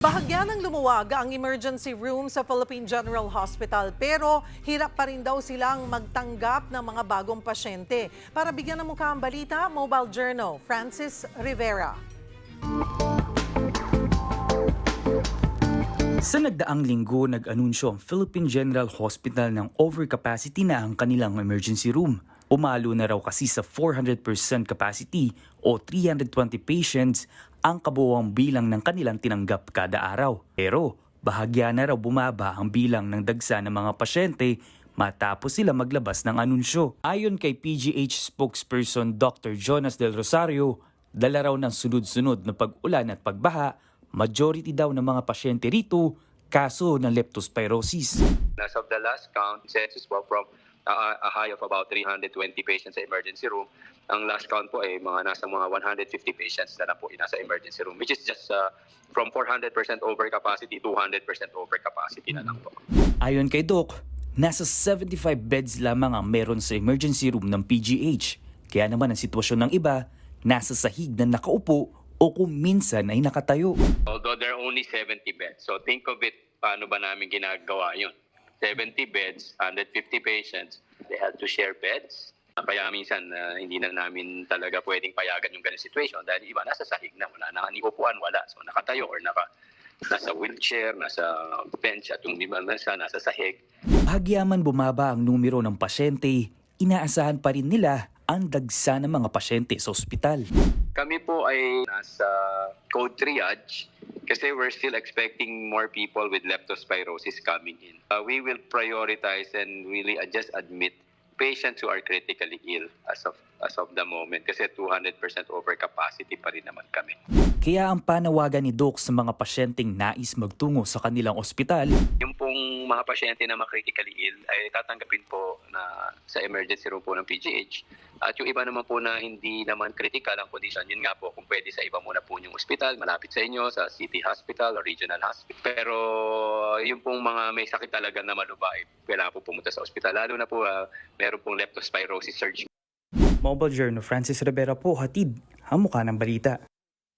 Bahagya ng lumuwag ang emergency room sa Philippine General Hospital pero hirap pa rin daw silang magtanggap ng mga bagong pasyente. Para bigyan ng mukha ang balita, Mobile Journal, Francis Rivera. Sa nagdaang linggo, nag-anunsyo ang Philippine General Hospital ng overcapacity na ang kanilang emergency room. Umalo na raw kasi sa 400% capacity o 320 patients ang kabuuang bilang ng kanilang tinanggap kada araw. Pero bahagya na raw bumaba ang bilang ng dagsa ng mga pasyente matapos sila maglabas ng anunsyo. Ayon kay PGH spokesperson Dr. Jonas Del Rosario, dala raw ng sunod-sunod na pag-ulan at pagbaha, majority daw ng mga pasyente rito kaso ng leptospirosis. As of the last count, census po from a high of about 320 patients sa emergency room. Ang last count po ay nasa mga 150 patients na lang po nasa emergency room, which is just from 400% over capacity to 100% over capacity na lang po. Ayon kay Doc, nasa 75 beds lamang ang meron sa emergency room ng PGH. Kaya naman ang sitwasyon ng iba, nasa sahig na nakaupo o kung minsan ay nakatayo. Although there are only 70 beds, so think of it, paano ba namin ginagawa yun? 70 beds, 150 patients, they had to share beds. Kaya minsan hindi na namin talaga pwedeng payagan yung ganung situation dahil iba nasa sahig na, wala na ni upuan, wala. So nakatayo or nasa wheelchair, nasa bench at yung iba nasa sahig. Bahagyaman bumaba ang numero ng pasyente, inaasahan pa rin nila ang dagsa ng mga pasyente sa ospital. Kami po ay nasa code triage kasi we're still expecting more people with leptospirosis coming in. We will prioritize and really just admit patients who are critically ill as of the moment kasi 200% over capacity pa rin naman kami. Kaya ang panawagan ni Doc sa mga pasyenteng nais magtungo sa kanilang ospital, Yung pong mga pasyente na critically ill ay tatanggapin po na sa emergency room po ng PGH. At yung iba naman po na hindi naman critical ang condition, yun nga po kung pwede sa iba muna po yung ospital, malapit sa inyo, sa city hospital or regional hospital. Pero yung pong mga may sakit talaga na malubay, kailangan po pumunta sa ospital. Lalo na po meron pong leptospirosis surge. Mobile Journal, Francis Rivera po, hatid ang mukha ng balita.